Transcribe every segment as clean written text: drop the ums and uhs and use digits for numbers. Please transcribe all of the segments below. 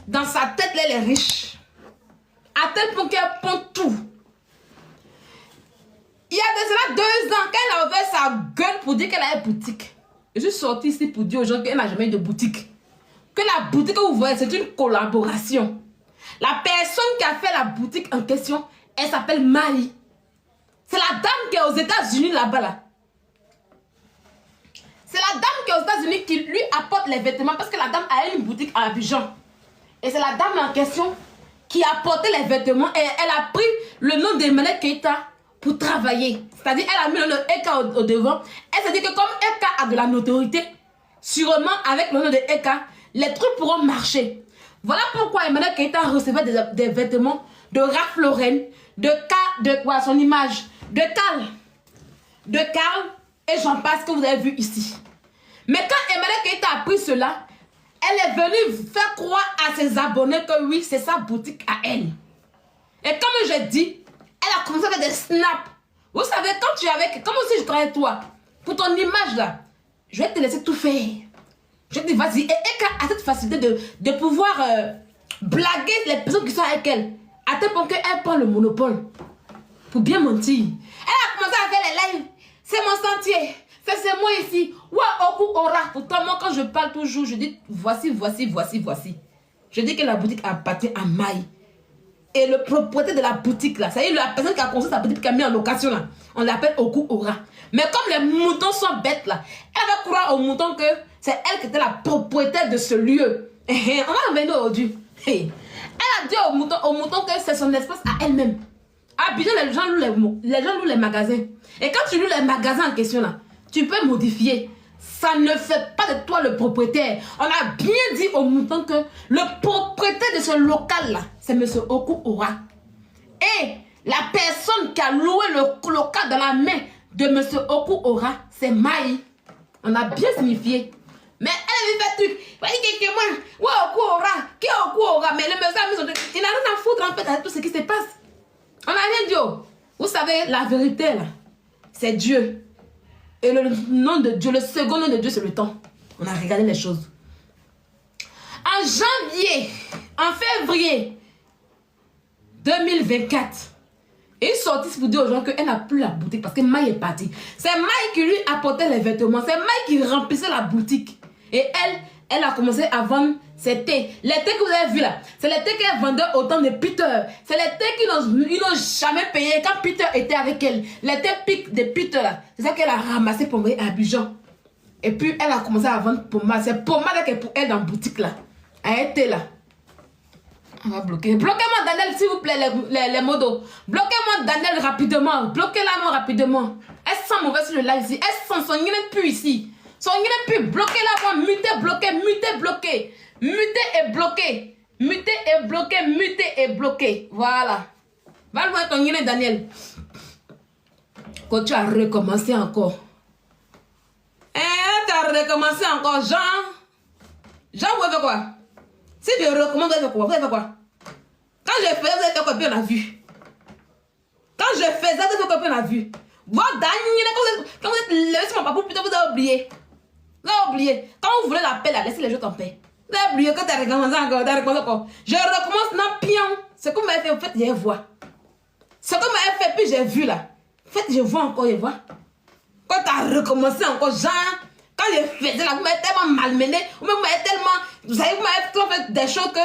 dans sa tête, elle est riche. À tel point qu'elle prend tout. Il y a de cela 2 ans, qu'elle a ouvert sa gueule pour dire qu'elle a une boutique. Je suis sortie ici pour dire aux gens qu'elle n'a jamais eu de boutique. Que la boutique que vous voyez, c'est une collaboration. La personne qui a fait la boutique en question, elle s'appelle Maï. C'est la dame qui est aux États-Unis là-bas. Là. C'est la dame qui est aux États-Unis qui lui apporte les vêtements parce que la dame a une boutique à Abidjan. Et c'est la dame en question qui a apporté les vêtements et elle a pris le nom d'Emmanuel Keita pour travailler. C'est-à-dire elle a mis le nom Eka au devant. Elle s'est dit que comme Eka a de la notoriété, sûrement avec le nom de Eka, les trucs pourront marcher. Voilà pourquoi Emmanuel Keita recevait des vêtements de Ralph Lauren, de quoi, son image, de Karl, et j'en passe que vous avez vu ici. Mais quand Emmanuel Keita a pris cela, elle est venue faire croire à ses abonnés que oui, c'est sa boutique à elle. Et comme je dis, elle a commencé à faire des snaps. Vous savez, quand tu es avec, comme si je travaille avec toi, pour ton image là, je vais te laisser tout faire. Je te dis, vas-y. Et Eka a cette facilité de pouvoir blaguer les personnes qui sont avec elle. À tel point qu'elle prend le monopole. Pour bien mentir. Elle a commencé à faire les lives. C'est mon sentier. C'est moi ici. Ouah, Oku Ora. Pourtant, moi, quand je parle toujours, je dis voici. Je dis que la boutique appartient à Maï. Et le propriétaire de la boutique là, c'est la personne qui a construit sa boutique qui a mis en location là, on l'appelle Oku Ora. Mais comme les moutons sont bêtes là, elle va croire aux moutons que c'est elle qui était la propriétaire de ce lieu. On va revenir aujourd'hui. Elle a dit aux moutons que c'est son espace à elle-même. À Abidjan, les gens louent les magasins. Et quand tu loues les magasins en question là, tu peux modifier. Ça ne fait pas de toi le propriétaire. On a bien dit aux moutons que le propriétaire de ce local là, c'est M. Oku Ora. Et la personne qui a loué le local dans la main de M. Oku Ora, c'est Maï. On a bien signifié. Mais elle a fait truc. Voyez quelqu'un, moi, Oku Ora, qui est Oku Ora? Mais le monsieur, il n'a rien à foutre en fait avec tout ce qui se passe. On n'a rien dit. Vous savez, la vérité là, c'est Dieu. Et le nom de Dieu, le second nom de Dieu, c'est le temps. On a regardé les choses. En janvier, en février 2024, il est sorti pour dire aux gens qu'elle n'a plus la boutique parce que Maï est partie. C'est Maï qui lui apportait les vêtements. C'est Maï qui remplissait la boutique. Et elle a commencé à vendre ses thés. Les thés que vous avez vus là, c'est les thés qu'elle vendait au temps de Peter. C'est les thés qu'ils n'ont jamais payé quand Peter était avec elle. Les thés piques de Peter là, c'est ça qu'elle a ramassé pour moi à Abidjan. Et puis elle a commencé à vendre pommade. C'est pommade qui est pour elle dans la boutique là. Elle était là. On va bloquer. Bloquez-moi Daniel s'il vous plaît les modos. Bloquez-moi Daniel rapidement. Bloquez-la moi rapidement. Elle sent mauvais sur le live ici. Elle sent son nez plus ici. Son nez plus. Bloquez-la moi. Mutez, bloqué. Mutez, bloqué. Muté et bloqué. Muté et bloqué. Muté et bloqué. Voilà. Va loin ton nez Daniel. Quand tu as recommencé encore. Tu as recommencé encore. Jean, vous avez quoi? Si je recommande, vous avez quoi? Vous avez quoi? Quand je faisais, vous avez fait quoi? Puis on a vu. Quand je faisais, vous avez fait quoi? Puis on a vu. Quand vous êtes levé sur mon papa, putain, vous avez oublié. Vous avez oublié. Quand vous voulez la paix, là, laissez les gens en paix. Vous avez oublié que tu as recommencé encore. Je recommence, non, pion. Ce que vous m'avez fait, en fait, je vois. Ce que vous m'avez fait, puis j'ai vu là. En fait, je vois encore, je vois. Quand tu as recommencé encore, genre. Quand je faisais là, vous m'avez tellement malmené, vous m'avez tellement, vous savez, vous m'avez fait des choses que,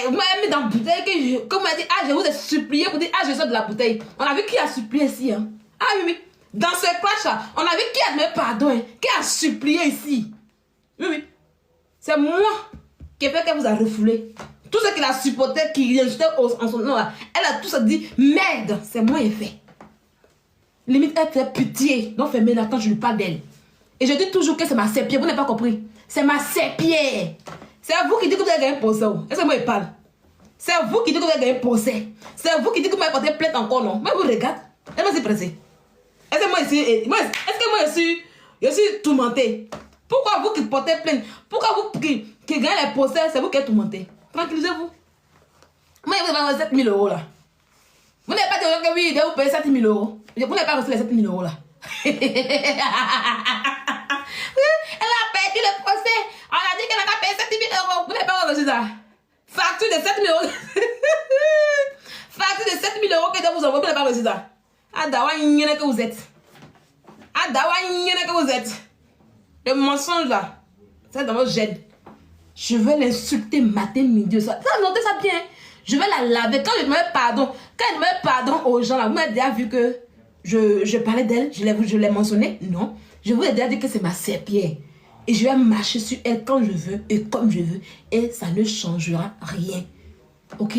vous m'avez mis dans la bouteille, que vous m'avez dit, ah, je vous ai supplié, vous dites, ah, je sors de la bouteille. On a vu qui a supplié ici, hein. Ah oui, oui. Dans ce clash là, on a vu qui a demandé pardon, hein, qui a supplié ici. Oui, oui. C'est moi qui ai fait qu'elle vous a refoulé. Tout ce qu'il a supporté, qui jetait en son nom là, elle a tous dit, merde, c'est moi qui ai fait. Limite, elle fait pitié. Donc, fermez là quand je lui parle d'elle. Et je dis toujours que c'est ma serpillère. Vous n'avez pas compris. C'est ma serpillère. C'est vous qui dites que vous avez gagné un procès. Est-ce que moi je parle? C'est vous qui dites que vous avez gagné un procès. C'est vous qui dites que vous m'avez porté plainte encore, non? Moi, vous regardez. Est-ce que c'est pressé? Est-ce que moi je suis tourmenté? Pourquoi vous qui portez plainte? Pourquoi vous qui gagnez les procès, c'est vous qui êtes tourmenté? Tranquillisez-vous. Moi, je vous ai 7 000 € là. Vous n'avez pas dit que oui, vous payez 7 000 €. Vous n'avez pas reçu les 7 000 € là. Elle a perdu le procès. On a dit qu'elle n'a pas payé 7 000 €. Vous n'avez pas reçu ça. Facture de 7 000 euros. Facture de 7 000 euros que vous envoyez, vous n'avez pas reçu ça. Adawa nyene que vous êtes. Adawa nyene que vous êtes. Le mensonge là, c'est dans votre gène. Je vais l'insulter matin, midi, soir. Ça, notez ça bien. Je vais la laver. Quand je me pardon, aux gens là, vous m'avez déjà vu que je parlais d'elle, je l'ai mentionné. Non. Je vous ai déjà dit que c'est ma serpillère. Et je vais marcher sur elle quand je veux et comme je veux. Et ça ne changera rien. Ok?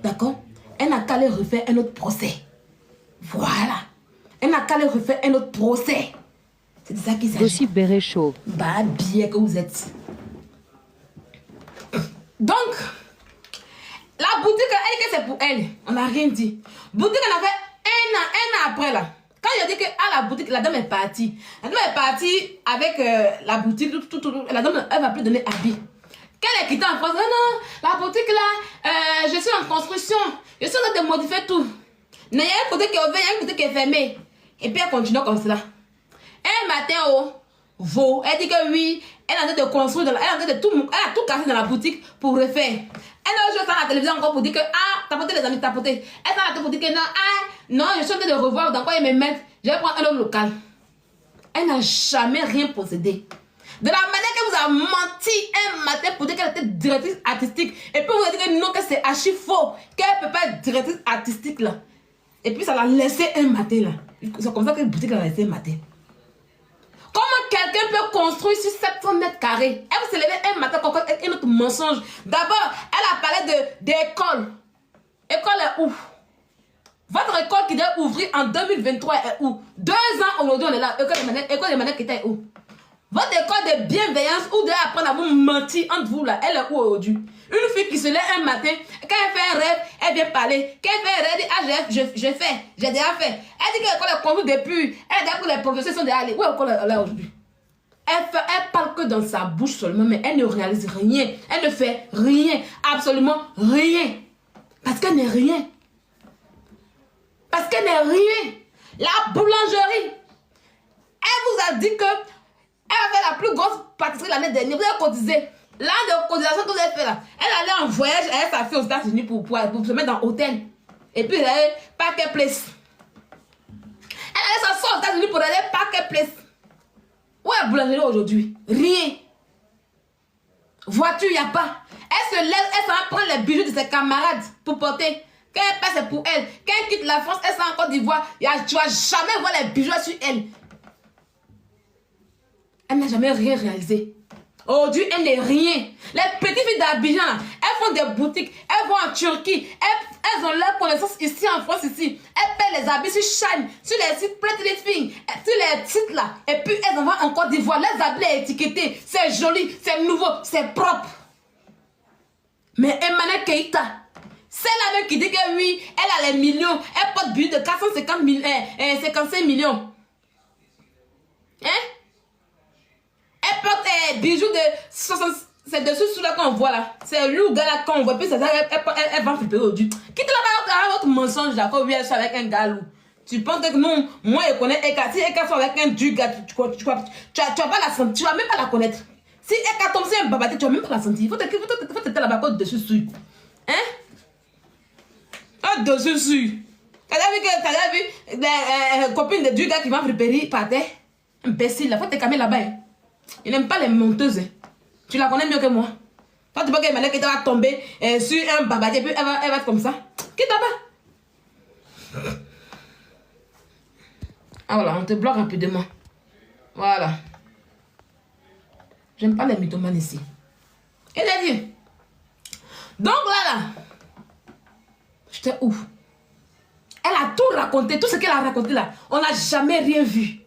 D'accord? Elle n'a qu'à aller refaire un autre procès. Voilà. Elle n'a qu'à aller refaire un autre procès. C'est de ça qu'il s'agit. Gossip Béret Show. Bah, bien que vous êtes. Donc, la boutique, elle, que c'est pour elle. On n'a rien dit. Boutique, elle a fait un an après là. Quand il a dit que la boutique, la dame est partie. La dame est partie avec la boutique, la dame, elle va plus donner habit. Quand elle est quittée en France, non, la boutique là, je suis en construction. Je suis en train de modifier tout. Il y a un côté qui est ouvert, il y a un côté qui est fermé. Et puis elle continue comme cela. Un matin, elle dit que oui, elle est en train de construire, elle a tout cassé dans la boutique pour refaire. Elle a joué à la télévision encore pour dire que, tapoter les amis, tapoter. Elle s'en a pour dire que non, je suis en train de revoir dans quoi ils me mettent. Je vais prendre un autre local. Elle n'a jamais rien possédé. De la manière que vous avez menti un matin pour dire qu'elle était directrice artistique. Et puis vous avez dit que non, que c'est archi faux. Qu'elle ne peut pas être directrice artistique là. Et puis ça l'a laissé un matin là. C'est comme ça que la boutique l'a laissé un matin. Comment quelqu'un peut construire sur 700 mètres carrés? Elle va se lever un matin avec un autre mensonge. D'abord, elle a parlé d'école. École est où? Votre école qui doit ouvrir en 2023 est où? 2 ans aujourd'hui, on est là. École de manière qui était où? Votre école de bienveillance où de apprendre à vous mentir entre vous là, elle est où aujourd'hui? Une fille qui se lève un matin, quand elle fait un rêve, elle vient parler. Quand elle fait un rêve, elle dit, j'ai fait, j'ai déjà fait. Elle dit que l'école est construite depuis. Elle dit que les professeurs sont déjà allés. Où est l'école là aujourd'hui? Elle parle que dans sa bouche seulement, mais elle ne réalise rien. Elle ne fait rien, absolument rien. Parce qu'elle n'est rien. Parce qu'elle n'est rien. La boulangerie. Elle vous a dit que elle a fait la plus grosse pâtisserie l'année dernière. Vous avez cotisé. L'année de cotisation que vous avez fait là. Elle allait en voyage avec sa fille aux États-Unis pour se mettre dans l'hôtel. Et puis elle allait Parker Place. Elle allait s'asseoir aux États-Unis pour aller Parker Place. Où est la boulangerie aujourd'hui? Rien. Voiture, il n'y a pas. Elle se lève, elle s'en va prendre les bijoux de ses camarades pour porter. Quand elle passe, c'est pour elle. Quand elle quitte la France, elle s'en va en Côte d'Ivoire. Tu ne vas jamais voir les bijoux sur elle. Elle n'a jamais rien réalisé. Aujourd'hui, elle n'est rien. Les petites filles d'Abidjan, elles font des boutiques, elles vont en Turquie, elles ont leur connaissance ici en France, ici. Elles paient les habits sur Shine, sur les sites Pretty Little Thing, sur les sites là. Et puis elles en vont en Côte d'Ivoire. Les habits étiquetés, c'est joli, c'est nouveau, c'est propre. Mais Emmanuel Keïta, c'est la même qui dit que oui, elle a les millions, elle porte but de 55 millions. Hein? Elle porte des bijoux de 60. C'est dessus sous là qu'on voit là. C'est lui ou gars là qu'on voit. Puis c'est ça, elle va flipper au Dieu. Quitte là-bas votre mensonge là. Quand elle soit avec un gars loup. Tu penses que non, moi je connais Eka. Si Eka soit avec un du gars, tu vas pas la sentir. Tu vas même pas la connaître. Si Eka tombe sur un babaté, tu vas même pas la sentir. Il faut te là-bas côte dessus sur. Hein? Côte dessus sur. T'as vu des copines de du gars qui vont flipper par terre. Imbécile là. Faut te calmer là-bas. Il n'aime pas les monteuses. Tu la connais mieux que moi. Toi, tu penses qu'elle va tomber sur un babadier et puis elle va être comme ça. Quitte là-bas. Ah voilà, on te bloque rapidement. Voilà. J'aime pas les mythomanes ici. Et j'ai dit. Donc là, j'étais ouf. Elle a tout raconté, tout ce qu'elle a raconté là. On n'a jamais rien vu.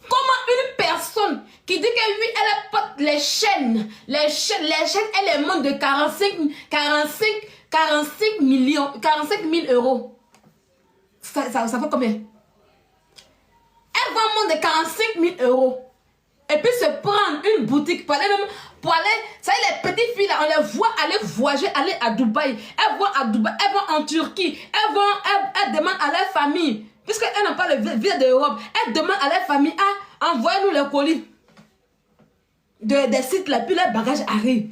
Comment une personne qui dit que oui, elle porte les chaînes, elle est monde de 45 000 euros. Ça fait combien? Elle vend un monde de 45 000 euros. Et puis se prendre une boutique pour aller, ça y est, les petites filles là, on les voit aller voyager, aller à Dubaï. Elles vont à Dubaï, elles vont en Turquie, elles demandent à leur famille. Puisqu'elles n'ont pas le visa d'Europe, elles demandent à leur famille, envoyez-nous les colis des sites là, puis les bagages arrivent.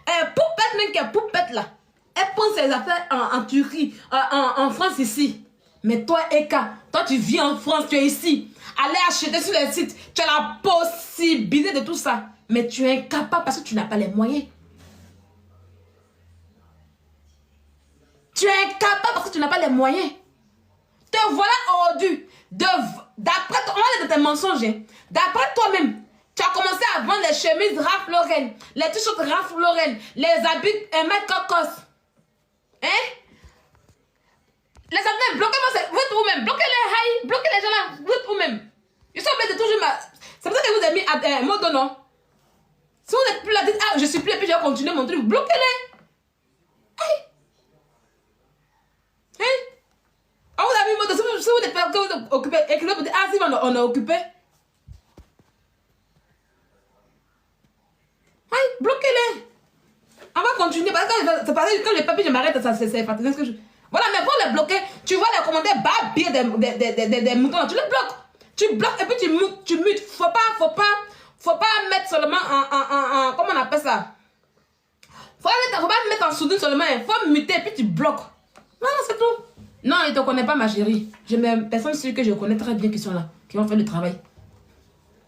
Poupette, même qui est poupette là. Elle prend ses affaires en Turquie, en France ici. Mais toi, Eka, toi tu vis en France, tu es ici. Allez acheter sur les sites, tu as la possibilité de tout ça. Mais tu es incapable parce que tu n'as pas les moyens. Tu es incapable parce que tu n'as pas les moyens. Te voilà aujourd'hui. D'après toi, on est dans tes mensonges. Hein. D'après toi-même, tu as commencé à vendre les chemises Ralph Lauren, les t-shirts Ralph Lauren, les habits Hermès Cocos. Hein? Les abonnés, bloquez-moi, vous vous-même, bloquez-les, bloquez les gens là, vous-même. Je suis obligé de toujours c'est pour ça que vous avez mis un mot de nom. Si vous n'êtes plus là, dites, ah, je suis plus, et puis je vais continuer mon truc, bloquez-les. Hey. Hein? Ah, vous avez mis mot de nom, si vous n'êtes pas occupé, écrivez pour dire, ah, si on est occupé. Hey, bloquez-les. On va continuer, parce que quand les papiers, je m'arrête, ça c'est fatigué ce que je... Voilà, mais pour les bloquer, tu vois les commentaires babiller des moutons, tu les bloques. Tu bloques et puis tu mutes. Faut pas mettre seulement comment on appelle ça? Faut pas mettre en soudure seulement, faut muter et puis tu bloques. Voilà, c'est tout. Non, ils ne te connaissent pas, ma chérie. J'ai même personne sûre que je connais très bien qui sont là, qui vont faire le travail.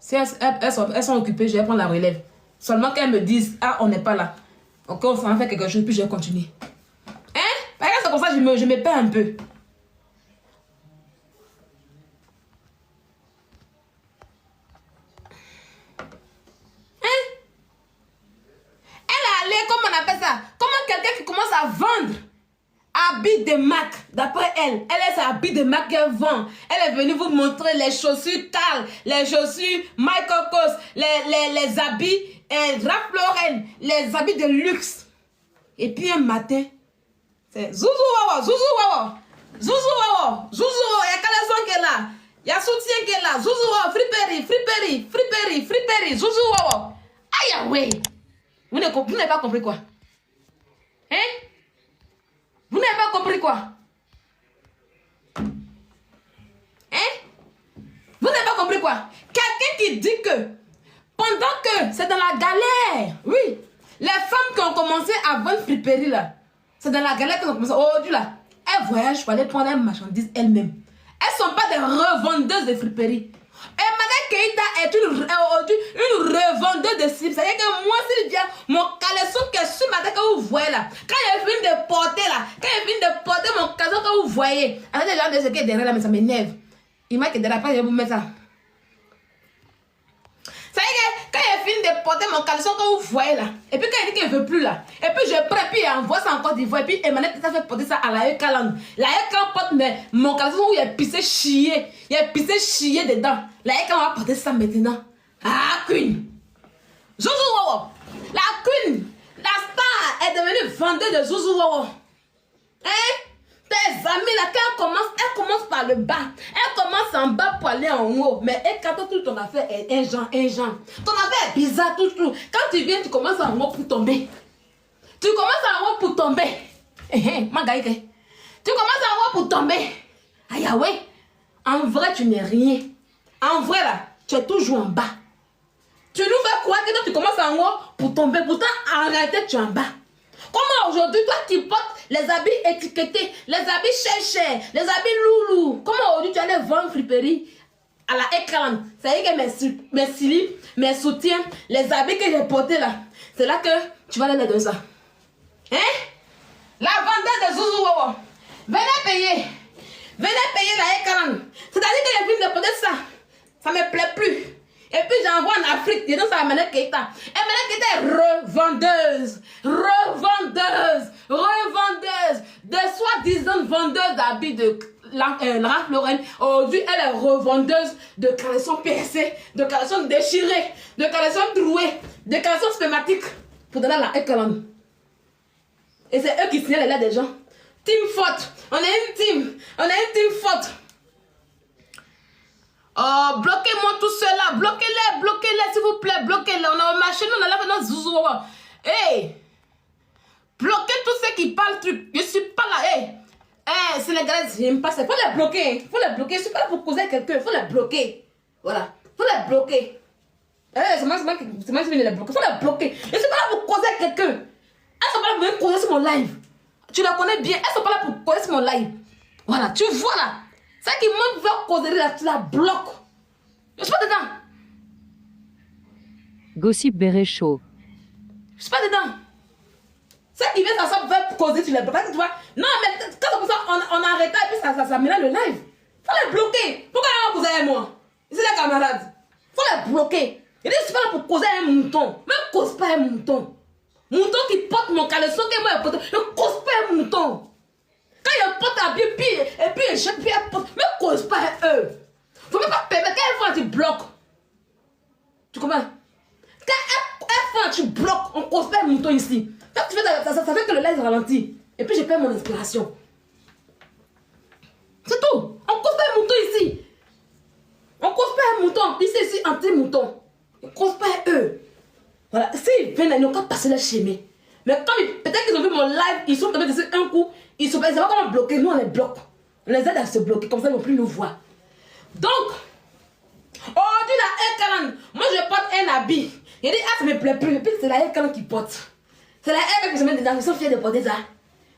Si elles sont occupées, je vais prendre la relève. Seulement qu'elles me disent, ah, on n'est pas là. Ok, on s'en fait quelque chose, puis je vais continuer. C'est pour ça que je me perds un peu. Hein? Elle est allée, comment on appelle ça? Comment quelqu'un qui commence à vendre habits de marque, d'après elle. Elle est habits de marque qu'elle vend. Elle est venue vous montrer les chaussures Karl, les chaussures Michael Kors, les habits Ralph Lauren, les habits de luxe. Et puis un matin, c'est Zouzou Wawa, Zouzou Wawa, Zouzou Wawa, Zouzou Wawa, il y a Calason qui est là, il y a Soutien qui est là, Zouzou Wawa, Friperie, Zouzou Wawa. Aïe, ouais. Vous n'avez pas compris quoi? Hein? Vous n'avez pas compris quoi? Hein? Vous n'avez pas compris quoi? Quelqu'un qui dit que pendant que c'est dans la galère, oui, les femmes qui ont commencé à vendre friperie là, c'est dans la galère qu'elles ont commencé. Aujourd'hui là, elles voyagent pour aller prendre une marchandise elles-mêmes. Elles ne sont pas des revendeuses de friperie. Et Madame Keïta est aujourd'hui une revendeuse de slip. C'est-à-dire que moi, Sylvia, mon caleçon qui est sur ma tête que vous voyez là, quand il fini de porter là, quand il fini de porter mon caleçon que vous voyez, alors les gens de ce qui est derrière là, mais ça m'énerve. Il m'a dit que derrière, pas, je vais vous mettre ça. C'est-à-dire que quand il fini de porter mon caleçon que vous voyez là, et puis quand il dit qu'il ne veut plus là, et puis je prends, puis il envoie ça en Côte d'Ivoire, et puis Emmanuel ça fait porter ça à la Ekaland. La Ekaland porte mon caleçon où il est pissé chier. Il est pissé chier dedans. La Ekaland va porter ça maintenant. Ah, Queen. Zouzou Wawa. La Queen, la star est devenue vendeuse de Zouzou Wawa. Hein? Tes amis là, quand elle commence par le bas. Elle commence en bas pour aller en haut. Mais quand toute ton affaire est un genre. Ton affaire est bizarre, tout. Quand tu viens, tu commences en haut pour tomber. Tu commences en haut pour tomber. Magaïke. Tu commences en haut pour tomber. Aïe, ouais. En vrai, tu n'es rien. En vrai, là, tu es toujours en bas. Tu nous fais croire que toi, tu commences en haut pour tomber. Pourtant, en réalité, tu es en bas. Comment aujourd'hui, toi, tu portes les habits étiquetés, les habits chers, les habits loulou. Comment aujourd'hui, tu allais vendre friperie à la écran? Ça y est que mes slips, mes soutiens, les habits que j'ai portés là, c'est là que tu vas aller de ça. Hein? La vendeuse de Zouzou Wawa. Venez payer la écran. C'est-à-dire que j'ai fini de porter ça. Ça ne me plaît plus. Et puis j'envoie en Afrique, disons ça à Emmanuel Keïta. Emmanuel Keïta est revendeuse de soi-disant vendeuse d'habits de Ralph Lauren. Aujourd'hui, elle est revendeuse de caleçons percés, de caleçons déchirés, de caleçons troués, de caleçons spermatiques pour donner à la Ekaland. Et c'est eux qui signent les lettres des gens. Team forte. On est une team forte. Oh, bloquez-moi tout cela. Bloquez-les, s'il vous plaît. Bloquez-les. On a marché, nous, on a là maintenant Zouzou. Hey! Bloquez tous ceux qui parlent truc. Je suis pas là. Hey, Sénégalais, j'aime pas ça. Faut les bloquer. Je suis pas là pour causer avec quelqu'un. Faut les bloquer. Voilà. Faut les bloquer. C'est moi qui viens de les bloquer. Faut les bloquer. Je suis pas là pour causer avec quelqu'un. sur mon live. Tu la connais bien. Elles sont pas là pour connaître mon live. Voilà, tu vois là. C'est qui même veut causer là, tu la bloques. Je suis pas dedans. Gossip Béret Show. Je suis pas dedans. C'est qui vient ça veut causer, tu les bloques. Tu vois. Non, mais quand comme ça, on arrête et puis ça mélange le live. Faut les bloquer. Pourquoi on va causer avec moi? C'est les camarades. Faut les bloquer. Il dit, c'est pas là pour causer un mouton. Même cause pas un mouton. Mouton qui porte mon caleçon, qui moi porte. Ne cause pas un mouton. Quand il porte un pied, et puis il jette, puis il porte. Ne cause pas eux. Faut même pas permettre qu'elle fois tu bloques. Tu comprends? Quand elle fois tu bloques, on cause pas un mouton ici. Quand tu fais ça fait que le live ralentit. Et puis je perds mon inspiration. C'est tout. On cause pas un mouton ici. On cause pas un mouton. Ici, anti-mouton. On cause pas eux. Voilà. S'ils viennent, ils n'ont qu'à passer leur chemin. Mais comme peut-être qu'ils ont vu mon live, ils sont tombés dessus un coup. Ils ne savent pas comment bloquer. Nous, on les bloque. On les aide à se bloquer. Comme ça, ils ne vont plus nous voir. Donc, aujourd'hui, la R40, moi, je porte un habit. Il dit, ah, ça me plaît plus. Et puis, c'est la R40 qui porte. C'est la R40 qui se met dedans. Ils sont fiers de porter ça.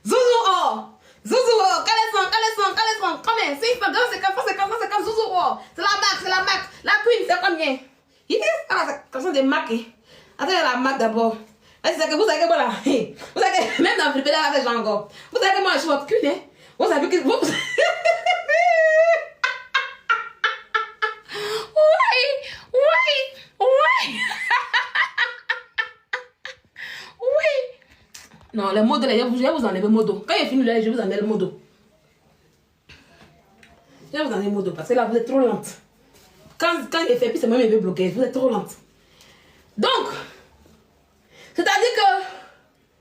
Zouzou, oh! Zouzou, oh! Caleçon. Combien? 600, 250, Zouzou, oh! C'est la marque. La queen, c'est combien? Il dit, ah, c'est comme des marques. Attendez la marque d'abord. Vous savez que moi là, vous savez que même dans le flipper là, avec Jean Gord, vous savez que moi je suis votre cul, hein? Vous savez que vous. Oui. Non, les mots de là, je vais vous enlever le modo. Quand il est fini là, je vais vous enlever le modo. Je vais vous enlever le modo parce que là, vous êtes trop lente. Quand il fait, puis c'est moi qui vais bloquer. Vous êtes trop lente. Donc, c'est-à-dire que,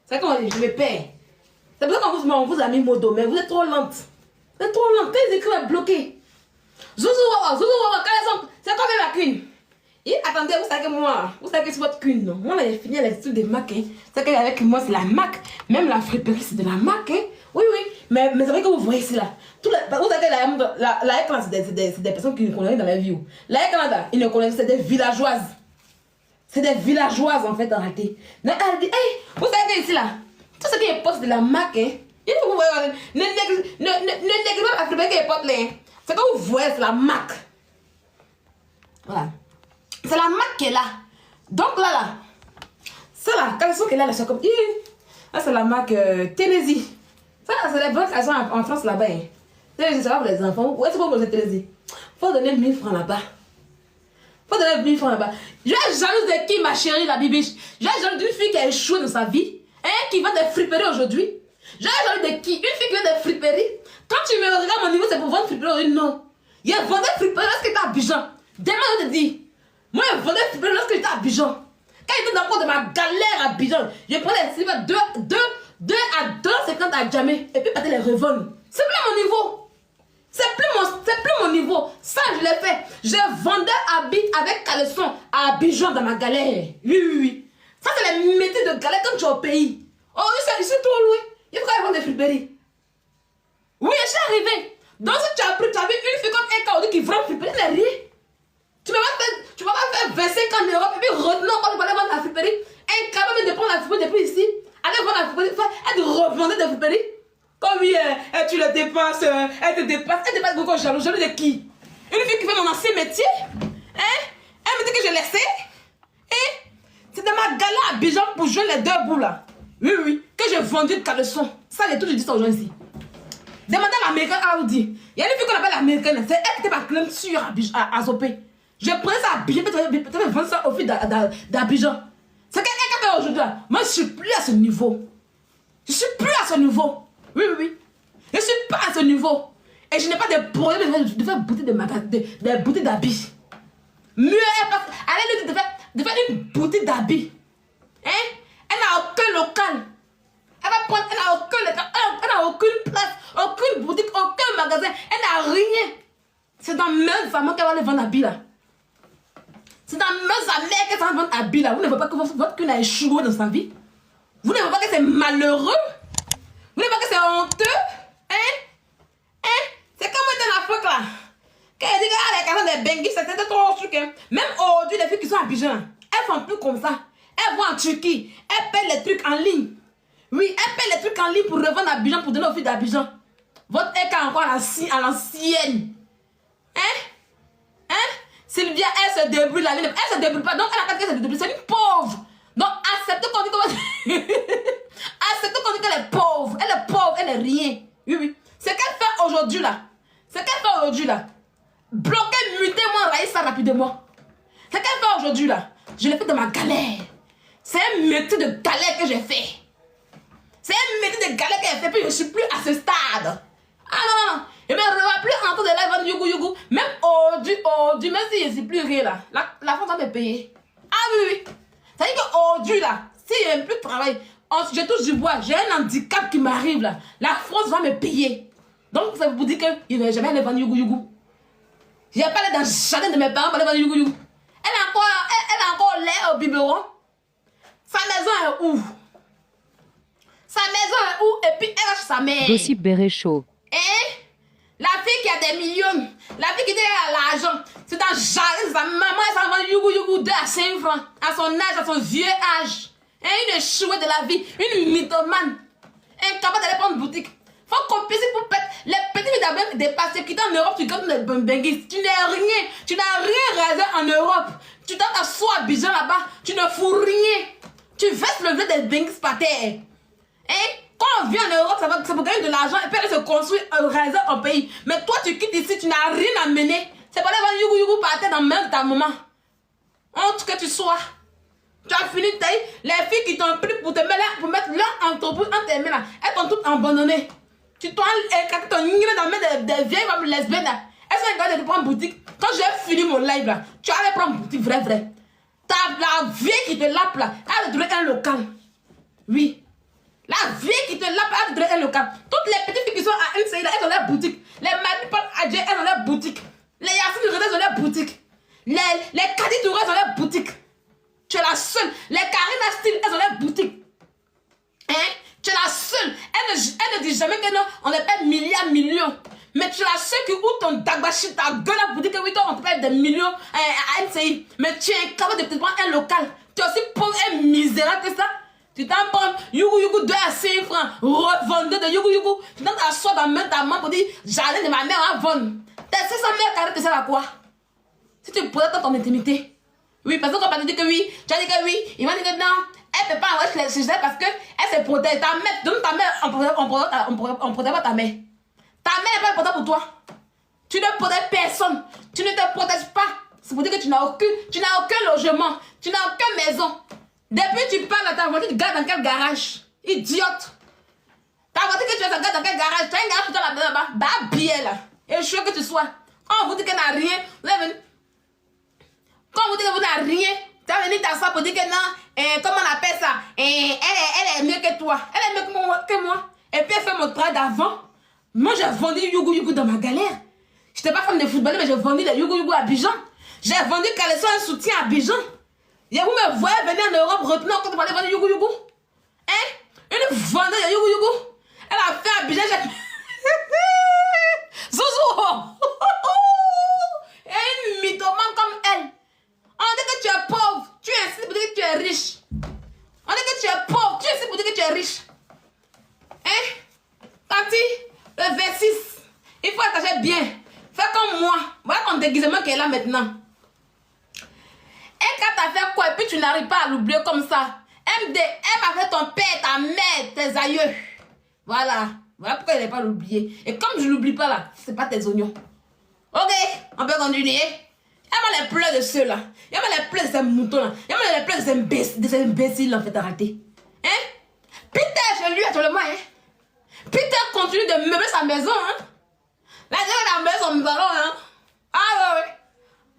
c'est comme je me perds. C'est pour ça qu'on vous a mis modo, mais vous êtes trop lente. Vous êtes trop lente. Quand ils écrivent bloqué. Zouzou, c'est comme la queen. Et attendez, vous savez que moi, vous savez que c'est votre queen, non? Moi, là, j'ai fini l'étude des marques. Hein. Vous savez qu'avec moi, c'est la marque. Même la friperie, c'est de la marque. Hein. Oui. Mais c'est vrai que vous voyez ici, là. Vous savez que la écran, c'est des personnes qui ne connaissent dans la vie. La écran, ils ne connaissent pas, c'est des villageoises. C'est des villageoises, en fait, en réalité. Elle dit, hey, vous savez que ici, là, tout ce qui est poste de la marque, hein. Vous voyez, ne négligez pas la friperie qui est poste, là. C'est que vous voyez, c'est la marque. Voilà. C'est la marque qui est là. Donc là, c'est la caleçon qui est là, c'est comme. Là, c'est la marque Tennessee. Ça, c'est les bonnes caleçons en France là-bas. Hein. C'est ça pour les enfants. Où est-ce que vous avez Tennessee? Faut donner 1000 francs là-bas. Faut donner 1000 francs là-bas. Je suis jalouse de qui, ma chérie, la bibiche? Je suis jalouse d'une fille qui a échoué dans sa vie. Hein, qui vend des friperies aujourd'hui. Je suis jalouse de qui? Une fille qui vend des friperies. Quand tu me regardes, mon niveau, c'est pour vendre friperies. Non. Il y a vendu des friperies lorsque tu es à Abidjan. Demain, je te dis. Moi, je vendais des friperies lorsque j'étais à Abidjan. Quand j'étais dans le cours de ma galère à Abidjan, je prenais des slivers 2 à 2,50 à Djamé. Et puis, je les revendre. C'est plus mon niveau. C'est plus mon niveau. Ça, je l'ai fait. Je vendais avec caleçon à Abidjan dans ma galère. Oui. Ça, c'est les métiers de galère quand tu es au pays. Oh, je suis trop loin. Il faut qu'on vende des friperies. Oui, je suis arrivé. Donc, si tu as vu une fille comme Eka qui vend friperie, elle n'est rien. Tu ne vas pas faire 25 ans en Europe et puis retenir quand tu vas aller vendre la friperie. Incapable de prendre la friperie depuis ici. Aller vendre la friperie, elle te revendait des friperies. Comme tu le dépasses, elle te dépasse. Elle dépasse beaucoup jaloux. Jaloux de qui? Une fille qui fait mon ancien métier. Hein? Elle me dit que je laissais. Et c'est dans ma gala à Abidjan pour jouer les 2 bouts là. Oui. Que j'ai vendu de caleçon. Ça, j'ai tout dit ça aux gens ici. Demandez à l'américaine Audi. Il y a une fille qu'on appelle l'américaine. C'est elle qui était ma cliente sûre à Zopé. Je prenais ça à Abidjan, peut-être vendre ça au fil d'Abidjan. C'est qu'elle a fait aujourd'hui. Moi, je ne suis plus à ce niveau. Je ne suis plus à ce niveau. Oui. Je ne suis pas à ce niveau. Et je n'ai pas de problème de faire boutique des boutiques d'habits. Mieux, elle de faire une boutique d'habits. Hein? Elle n'a aucun local. Elle n'a aucune place, aucune boutique, aucun magasin. Elle n'a rien. C'est dans même famille qu'elle va aller vendre habits là. C'est dans sa mère qu'elle va vendre habits là. Vous ne voyez pas que votre cul a échoué dans sa vie? Vous ne voyez pas que c'est malheureux? Vous ne voyez pas que c'est honteux? Hein? C'est comme moi dans Afrique là. Quand elle dit que les carans des benguis, c'était trop truc. Hein? Même aujourd'hui, les filles qui sont à Abidjan, elles font plus comme ça. Elles vont en Turquie. Elles paient les trucs en ligne. Oui, elle paie les trucs en ligne pour revendre à Abidjan, pour donner aux filles d'Abidjan. Votre est encore à l'ancienne. Hein? Hein? Sylvia, elle se débrouille la ligne. Elle se débrouille pas. Donc, elle a pas qu'elle se débrouille. C'est une pauvre. Donc, acceptez qu'on dit acceptez qu'on dit qu'elle est pauvre. Elle est pauvre, elle est rien. Oui, oui. Ce qu'elle fait aujourd'hui là. Ce qu'elle fait aujourd'hui là. Bloquer, muter, moi, envahir ça rapidement. Ce qu'elle fait aujourd'hui là. Je l'ai fait dans ma galère. C'est un métier de galère que j'ai fait. C'est un métier de galère que j'ai fait. Puis je ne suis plus à ce stade. Ah non, non. Et même je ne vais plus entendre de live vendre yougou yougou. Même aujourd'hui, même si je ne suis plus rien là. La France va me payer. Ah oui, oui. Ça veut dire qu'aujourd'hui là, si je n'ai plus de travail, je touche du bois, j'ai un handicap qui m'arrive là. La France va me payer. Donc ça vous dit que je ne vais jamais aller vendre yougou yougou. Je n'ai pas allé dans le jardin de mes parents pour aller vendre yougou yougou. Elle a encore l'air au biberon. Sa maison est où? Sa maison est où? Et puis elle a sa mère. Gossip Béréchaud. Et la fille qui a des millions, la fille qui a l'argent, c'est dans jardin, sa maman, elle s'en vend yougou yougou 2 à 5 francs, à son âge, à son vieux âge. Et une chouette de la vie, une mythomane, incapable d'aller prendre boutique. Faut qu'on puisse pour pète. Les petits filles d'abord dépassés, qui en Europe, tu gagnes des benguis. Tu n'as rien, tu n'as rien rasé en Europe. Tu t'assois à Abidjan là-bas, tu ne fous rien. Tu vestes le blé des benguis par terre. Et quand on vient en Europe, ça pour gagner de l'argent et puis elle se construit un réseau en pays. Mais toi, tu quittes ici, tu n'as rien à mener. C'est pas les yougou yougou par terre dans même ta maman. Honte que tu sois. Tu as fini de tailler. Les filles qui t'ont pris pour te mettre là, pour mettre là en ton bout, en tes mains là, elles t'ont toutes abandonné. Tu t'en écarté ton nid dans les des vieilles femmes lesbiennes là. Elles sont regardées de prendre boutique. Quand j'ai fini mon live là, tu allais prendre boutique, vrai. La vieille qui te lappe là, elle a donné un local. Oui. La vieille qui te lappe, elle a donné un local. Toutes les petites filles qui sont à NCI là, elles ont leur boutique. Les Marie Paul Adjé, elles ont leur boutique. Les Yacine Redès ont leur boutique. Les Kadi Touré, elles ont leur boutique. Tu es la seule. Les Karina Style, elles ont leur boutique. Hein? Tu es la seule. Elle ne dit jamais que non, on les paie millions. Mais tu es la seule qui ouvre ton dagbashi, ta gueule à boutique, oui, toi, on te paie des millions à NCI. Mais tu es incapable de te prendre un local. Tu es aussi pauvre et misérable que ça. Tu t'en prends yougou yougou 2 à 5 francs, revendeur de yougou yougou. Tu t'en t'assois dans ta main pour dire, jardin de ma mère à vendre. T'es 500 mètres carrés, tu sais à quoi? Si tu protèges ton intimité. Oui, parce qu'on va te dire que oui, tu as dit que oui, il m'a dit que non. Elle ne peut pas envoyer chez elle parce qu'elle se protège. Ta mère, donne ta mère, on protège pas ta mère. Ta mère n'est pas importante pour toi. Tu ne protèges personne. Tu ne te protèges pas. C'est pour dire que tu n'as aucun logement. Tu n'as aucune maison. Depuis que tu parles à ta voiture, tu gardes dans quel garage? Idiote. Ta voiture que tu as, garde dans quel garage? Tu as un garage tout là-bas. Bah, bien là. Et je suis sûr que tu sois. On vous dit qu'elle n'a rien. Vous avez venu. Quand on vous dit que vous n'avez rien, tu as venu t'asseoir pour dire que non, comment on appelle ça? Elle est mieux que toi. Elle est mieux que moi. Et puis elle fait mon travail d'avant. Moi j'ai vendu yougou yougou dans ma galère. Je n'étais pas fan de football, mais j'ai vendu des yougou yougou à Abidjan. J'ai vendu caleçon un soutien à Abidjan. Et vous me voyez venir en Europe, retenir quand vous allez vendre yougou yougou. Hein? Une vendeuse de yougou yougou. Elle a fait Abidjan. Zouzou! Et une mythomane comme elle. On dit que tu es pauvre, tu es ici pour dire que tu es riche. On dit que tu es pauvre, tu es ici pour dire que tu es riche. Hein? Tati, le 26, il faut attacher bien. Fais comme moi. Voilà ton déguisement qu'elle a maintenant. Et quand tu as fait quoi et puis tu n'arrives pas à l'oublier comme ça. MD, elle m'a fait ton père, ta mère, tes aïeux. Voilà. Voilà pourquoi elle n'est pas l'oublier. Et comme je ne l'oublie pas là, c'est pas tes oignons. Ok, on peut continuer. Il y a les pleurs de ceux-là. Il y a les pleurs de ces moutons-là. Il y a les pleurs de ces imbéciles en fait arrêtés. Hein? Peter, je lui actuellement, hein? Peter continue de meubler sa maison, hein? La dame a meubler son salon, hein? Ah oui.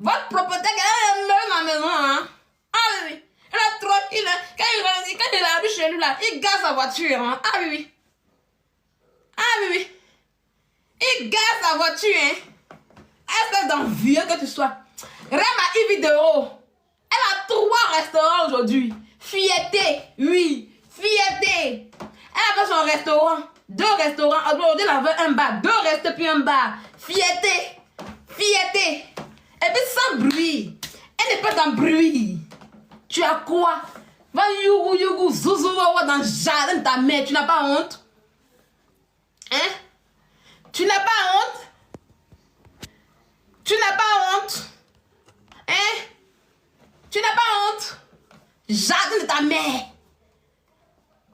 Votre propriétaire, elle a meubler ma maison, hein? Ah oui. Elle est tranquille, hein? Quand il arrive chez lui, là, il garde sa voiture, hein? Ah oui. Ah oui. Il garde sa voiture, hein? Est-ce d'envieux que tu sois? Rema vidéo. Elle a 3 restaurants aujourd'hui. Fierté, oui. Fierté. Elle a fait son restaurant. 2 restaurants. Aujourd'hui, elle avait un bar. 2 restes puis un bar. Fierté. Fierté. Et puis sans bruit. Elle n'est pas dans bruit. Tu as quoi? Va yougou, zouzou, dans le jardin de ta mère. Tu n'as pas honte? Hein? Tu n'as pas honte? Tu n'as pas honte? Hein? Tu n'as pas honte? Jardin de ta mère.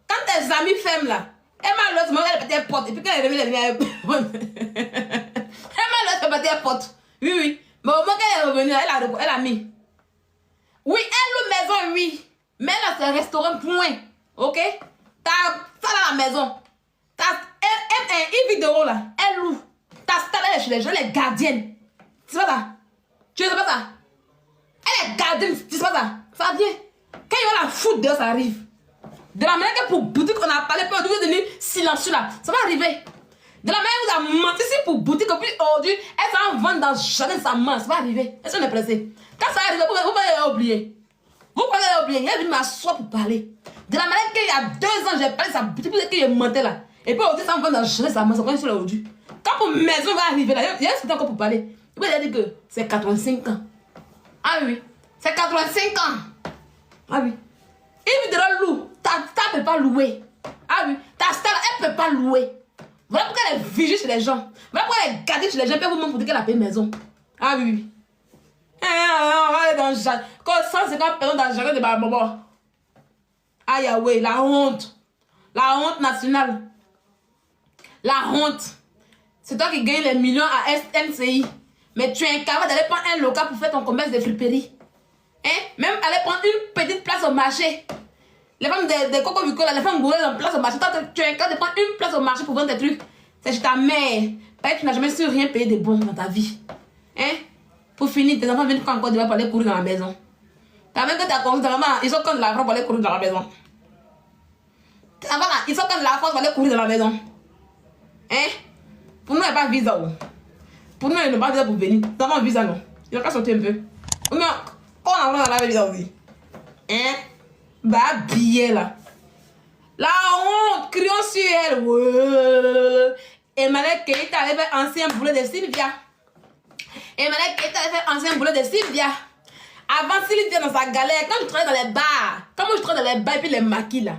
Quand tes amis ferment là, elle m'a l'autre, elle pète porte. Et puis quand elle est revenue, elle m'a l'autre, elle pète porte. Oui. Mais au moment qu'elle est revenue, elle a mis. Oui, elle loue maison, oui. Mais là, c'est un restaurant, point. Ok? T'as ça dans la maison. Une vidéo là, elle loue. T'as ça là chez les gens, elle est gardienne. C'est pas ça? Tu sais pas ça? Elle est gardienne, c'est pas ça? Ça vient. Quand il va la foutre dehors, ça arrive. De la manière que pour boutique, on a parlé, puis on devait devenir silencieux là. Ça va arriver. De la manière que vous avez menti ici pour boutique, puis aujourd'hui, elle s'en vend dans le jardin, ça ment. Ça va arriver. Est-ce qu'on est pressé? Quand ça arrive, vous pouvez oublier. Vous pouvez oublier. Il a dû m'asseoir pour parler. De la manière qu'il y a 2 ans, j'ai parlé de sa boutique, puis qu'il mentait là. Et puis aujourd'hui, ça me vend dans le jardin, ça ment. Ça va sur aujourd'hui. Quand pour maison va arriver là, il y a ce encore pour parler. Il va dire que c'est 85 ans. Ah oui. C'est 85 ans. Ah oui. Il me dira loup. Ta ne peut pas louer. Ah oui. Ta star, elle ne peut pas louer. Voilà pourquoi elle est vigile chez les gens. Voilà pourquoi elle est gardée chez les gens. Puis vous-même pour dire qu'elle a payé maison. Ah oui. On va aller dans le jardin. Quand 150 personnes dans le jardin de ma maman. Ah Yahweh, la honte. La honte nationale. La honte. C'est toi qui gagne les millions à SNCI. Mais tu es incapable d'aller prendre un local pour faire ton commerce de friperie. Hein? Même aller prendre une petite place au marché. Les femmes de Coco Vico, les femmes gourées en place au marché. Toi, tu es incapable de prendre une place au marché pour vendre tes trucs. C'est chez ta mère. Parce que tu n'as jamais su rien payer de bon dans ta vie. Hein? Pour finir, tes enfants viennent encore pour aller courir dans la maison. T'as même que tu as connu ta maman, ils ont comme de l'argent pour aller courir dans la maison. Tes enfants là, ils ont comme de l'argent pour aller courir dans la maison. Hein? Pour nous, il n'y a pas de visa. Pour nous, il n'y a pas de visa pour venir. Nous avons un visa, non? Il va pas sortir un peu. On a dans la visa aussi. Hein? Bah, billet là. La honte, crions sur elle. Ouais. Emmanuel Keita avait fait ancien boulot de Sylvia. Emmanuel Keita avait fait ancien boulot de Sylvia. Avant, Sylvia dans sa galère, quand je travaillais dans les bars, quand moi je travaillais dans les bars et puis les maquis là,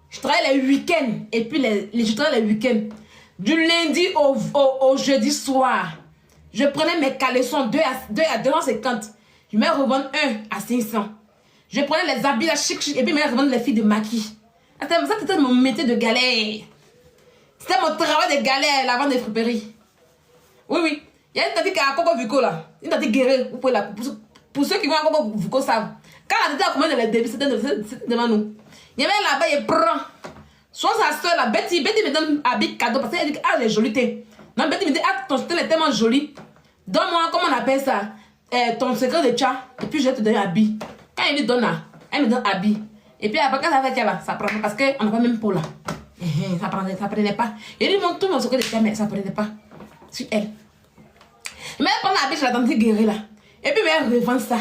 je travaillais les week-ends et puis je travaillais les week-ends. Du lundi au jeudi soir, je prenais mes caleçons 2 à 2,50. Je me revends 1 à 500. Je prenais les habits là chic et puis je me revends les filles de maquis. Ça c'était mon métier de galère. C'était mon travail de galère, la vente des friperies. Oui. Il y a une tante qui a à Coco Vico là. Une tante guérie. Pour ceux qui vont à Coco Vico savent. Quand la tante a commandé les débits, c'était devant nous. Il y avait là-bas, il prend. Soit sa soeur là, Betty me donne un habit cadeau parce qu'elle dit ah, elle est jolie. Non, Betty me dit ah, ton style est tellement joli. Donne-moi, comment on appelle ça? Ton secret de chat. Et puis je vais te donner un habit. Quand elle lui donne là, elle me donne un habit. Et puis après, quand ça fait là, ça prend parce qu'on n'a pas même pour là. Ça prenait pas. Et lui montre tout mon secret de chat, mais ça prenait pas. Sur elle. Mais elle prend l'habit, je la tante guérie là. Et puis elle revend ça.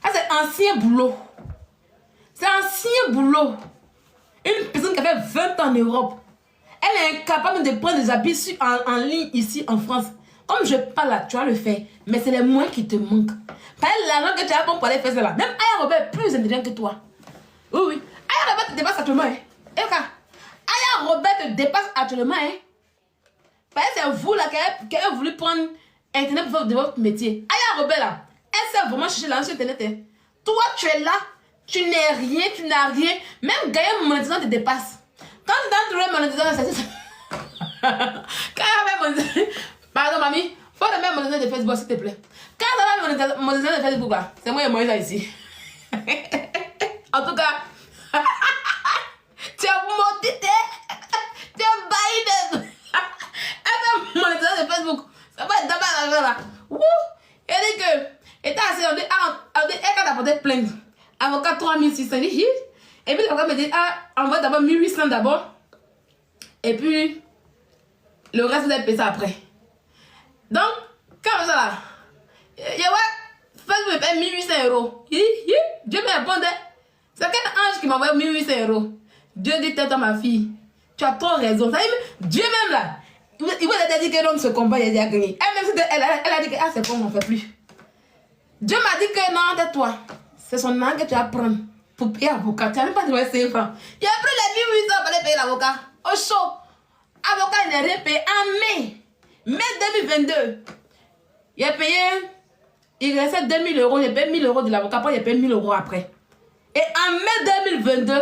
Ah, c'est ancien boulot. C'est ancien boulot. Une personne qui a fait 20 ans en Europe, elle est incapable de prendre des habits en ligne ici en France. Comme je parle là, tu vas le faire. Mais c'est les moyens qui te manquent. Pas l'argent que tu as pour aller faire ça là. Même Aya Robert est plus intelligent que toi. Oui. Aya Robert te dépasse actuellement. Aya Robert te dépasse actuellement. Parce que c'est vous là qui avez voulu prendre Internet pour faire de votre métier. Aya Robert là, elle sait vraiment chercher là sur Internet. Toi, tu es là. Tu n'es rien, tu n'as rien. Même gagner monétisation te dépasse. Quand tu as trouvé monétisation, c'est quand tu as monétisation. Pardon, mamie. Faut le même monétisation de Facebook, s'il te plaît. Quand tu as monétisation de Facebook, là, c'est moi et moi ici. En tout cas, tu as monté, tu as baillé de. Elle a monétisation de Facebook. Ça va être d'abord là. Elle dit que. Et t'as assez, elle a apporté plainte. Avocat 3600. Et puis l'avocat me dit, envoie d'abord 1800 d'abord. Et puis, le reste, vous allez payer ça après. Donc, comme ça là, Facebook me paye 1800 €. Dieu me répondait. C'est quel ange qui m'a envoyé 1800 €? Dieu dit, t'es ma fille. Tu as trop raison. Ça, Dieu même là, il vous a dit que l'homme se combat, il a gagné. Elle a dit que c'est bon, on ne fait plus. Dieu m'a dit que non, tais-toi. C'est son âme que tu vas prendre pour payer l'avocat. Tu n'as même pas trouvé 5 francs. Il a pris les 1800 pour aller payer l'avocat. Au chaud. Avocat, il n'a rien payé en mai. Mai 2022. Il a payé. Il restait 2000 euros. Il a payé 1000 euros de l'avocat. Après, il a payé 1000 euros après. Et en mai 2022,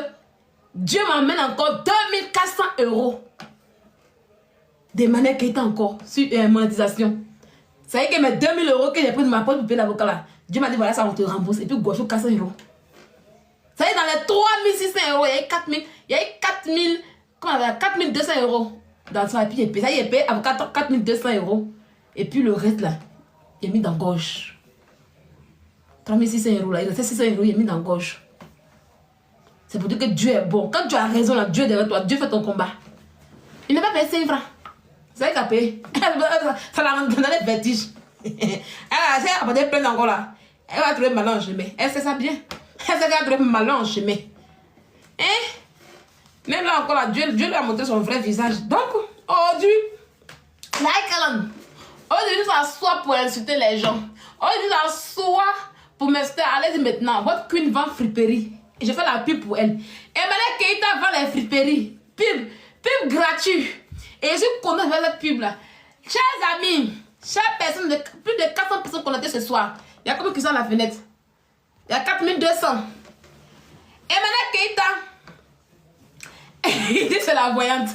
Dieu m'emmène encore 2400 euros. Des manières qui étaient encore sur monétisation. Ça veut dire que mes 2000 euros que j'ai pris de ma poche pour payer l'avocat là, Dieu m'a dit voilà, ça on te rembourse. Et puis gauche 400 euros. Ça veut dire dans les 3600 euros, il y a eu 4000, il y a eu 4000, comment on appelle, 4200 euros dans ça. Et puis il a payé avocat 4200 euros. Et puis le reste là, il a mis dans gauche. 3600 euros là, il restait 600 euros, il a mis dans gauche. C'est pour dire que Dieu est bon. Quand tu as raison là, Dieu est derrière toi, Dieu fait ton combat. Il n'a pas payé 5 francs. C'est vrai qu'elle a payé. Ça l'a rendu dans les vertiges. Elle a apporté plein encore là. Elle va trouver malin en chemin. Elle sait ça bien. Elle sait qu'elle va trouver malin en chemin. Hein? Même là encore là, Dieu lui a montré son vrai visage. Donc, aujourd'hui, aujourd'hui, nous s'assoit pour insulter les gens. Aujourd'hui, nous s'assoit pour m'insulter. Allez-y maintenant. Votre queen vend friperie. Et je fais la pub pour elle. Emmanuel Keita vend les friperies. Pub gratuit. Et je suis contente de faire cette pub là. Chers amis, chères personnes, plus de 400 personnes connectées ce soir. Il y a combien qui sont à la fenêtre? Il y a 4200. Emmanuel Keita. Il dit c'est la voyante.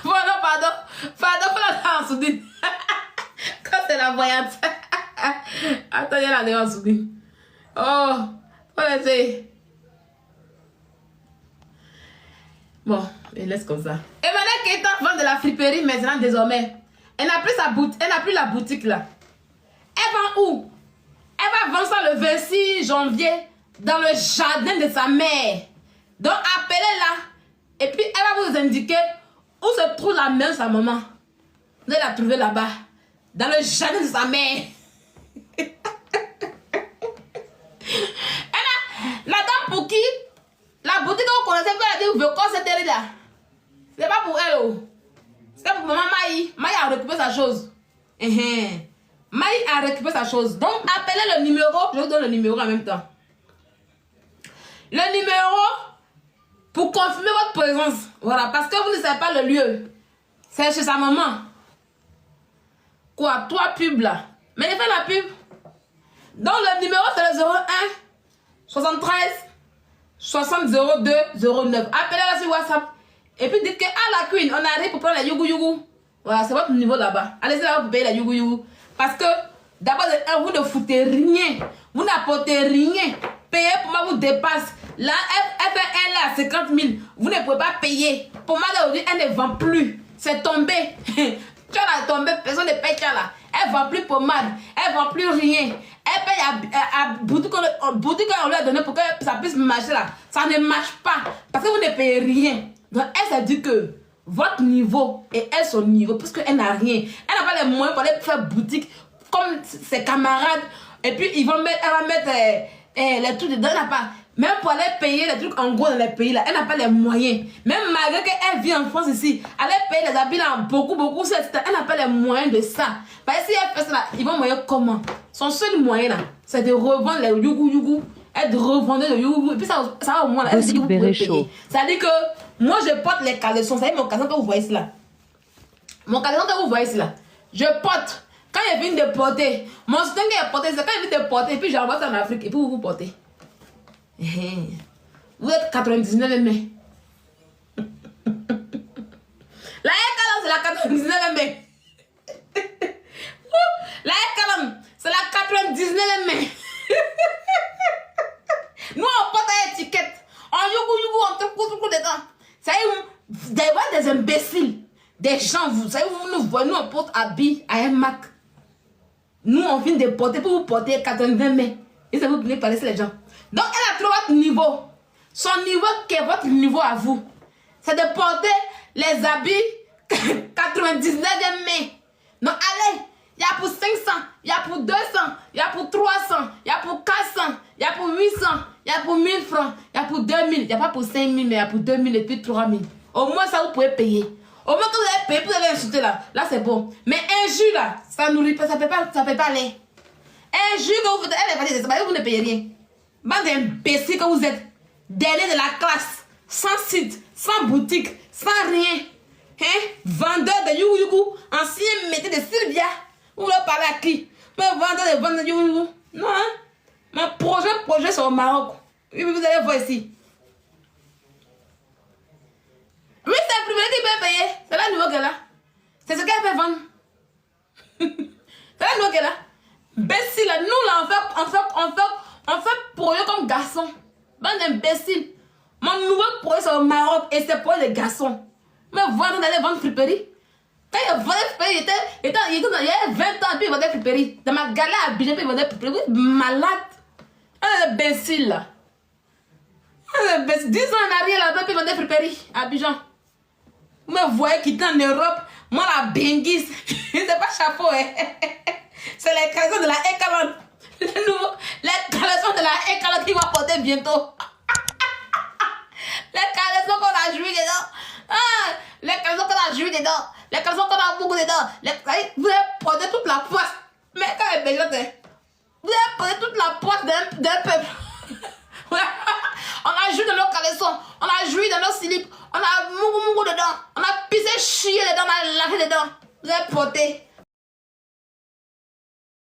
Bon, non, pardon. Pardon pour la danse en soudine. Quand c'est la voyante. Attends, il y a la danse en soudine. Oh, faut laisser. Bon, elle laisse comme ça. Emmanuel Keita vend de la friperie maintenant désormais. Elle n'a plus sa boutique, elle n'a plus la boutique là. Elle vend où? Elle va vendre ça le 26 janvier dans le jardin de sa mère. Donc appelez-la et puis elle va vous indiquer où se trouve la maison de sa maman. Vous allez la trouver là-bas, dans le jardin de sa mère. La dame pour qui la boutique que vous connaissez, elle a dit, vous voulez quoi cette là? C'est pas pour elle. Oh. C'est pour maman Maï. Maï a récupéré sa chose. Maï a récupéré sa chose. Donc, appelez le numéro. Je vous donne le numéro en même temps. Le numéro pour confirmer votre présence. Voilà, parce que vous ne savez pas le lieu. C'est chez sa maman. Quoi? 3 pubs là. Mais il fait la pub. Donc, le numéro, c'est le 01 73 60 02 09. Appelez-la sur WhatsApp. Et puis dites que la queen, on arrive pour prendre la yougou. Voilà, c'est votre niveau là-bas. Allez-y là pour payer la yougou. Parce que d'abord, vous ne foutez rien. Vous n'apportez rien. Payez pour moi vous dépasse. Là, elle fait un là à 50 000. Vous ne pouvez pas payer. Pour moi, aujourd'hui, elle ne vend plus. C'est tombé. Tu as tombé, personne ne paye là. Elle ne vend plus pommade. Elle ne vend plus rien. Elle paye à boutique qu'on lui a donné pour que ça puisse marcher là. Ça ne marche pas. Parce que vous ne payez rien. Donc elle s'est dit que votre niveau et elle son niveau, parce qu'elle n'a rien. Elle n'a pas les moyens pour aller faire boutique comme ses camarades. Et puis ils vont mettre, elle va mettre les trucs dedans. Elle n'a pas. Même pour aller payer les trucs en gros dans les pays là, elle n'a pas les moyens. Même malgré qu'elle vit en France ici, aller payer les habits là beaucoup, elle n'a pas les moyens de ça. Parce que si elle fait ça là, ils vont moyen comment? Son seul moyen là, c'est de revendre les yougou. Elle de revendre le yougou. Et puis ça va au moins là, elle dit que vous pouvez payer. Ça dit que moi je porte les caleçons. Vous savez mon caleçon que vous voyez ici là. Mon caleçon que vous voyez ici là. Je porte. Quand il vient de porter, mon soutien qui est porté, c'est quand il vient de porter. Et puis j'envoie ça en Afrique. Et puis vous portez. Vous êtes 99 mai. La Ekalam, c'est la 99 mai. La Ekalam, c'est la 99 mai. Nous, on porte l'étiquette. On yougou, on te couvre dedans. Ça y est, des imbéciles. Des gens, vous savez, vous nous voyez, nous, on porte habits à un Mac. Nous, on vient de porter pour vous porter 80 mai. Et ça vous venez parler les gens. Donc, elle a trouvé votre niveau. Son niveau qui est votre niveau à vous. C'est de porter les habits 99 mai. Donc, allez, il y a pour 500, il y a pour 200, il y a pour 300, il y a pour 400, il y a pour 800, il y a pour 1000 francs, il y a pour 2000, il n'y a pas pour 5000, mais il y a pour 2000 et puis 3000. Au moins, ça, vous pouvez payer. Au moins que vous allez payer, vous allez insulter là. Là, c'est bon. Mais un jus là, ça nourrit pas, ça ne peut pas aller. Un jus que vous faites, elle est valide, vous ne payez rien. Bande d'imbéciles que vous êtes. Dernier de la classe. Sans site, sans boutique, sans rien. Hein? Vendeur de you. Ancien métier de Sylvia. Vous voulez parler à qui? Mais vendeur de you. Non, hein? Mon projet c'est au Maroc. Oui, vous allez voir ici. Oui, c'est le privé qui peut payer. C'est là le niveau qu'elle a. C'est ce qu'elle peut vendre. C'est là le niveau qu'elle a. Imbécile, nous là, on fait projet comme garçon. Bande d'imbéciles. Mon nouveau projet c'est au Maroc et c'est pour les garçons. Mais voilà, on allait vendre friperie. Quand il vendait friperie, il y a 20 ans, puis il vendait friperie. Dans ma galère à Abidjan, puis il vendait friperie. Malade. Un imbécile là. Un imbécile. 10 ans en arrière là-bas, puis il vendait friperie à Abidjan. Vous me voyez quitter en Europe. Moi la benguise. C'est pas chapeau, hein. C'est les caleçons de la Ekaland. Les caleçons de la Ekaland qui vont porter bientôt. Les caleçons qu'on a joué dedans. Ah, les caleçons qu'on a joué dedans. Les caleçons qu'on a beaucoup dedans. Vous avez porté toute la poisse. Mais quand elle est belle, vous avez porté toute la poisse d'un peuple. On a joué dans nos caleçons. On a joué dans nos slips. On a mougou dedans. On a pissé chier dedans. On a lavé dedans. Vous avez porté.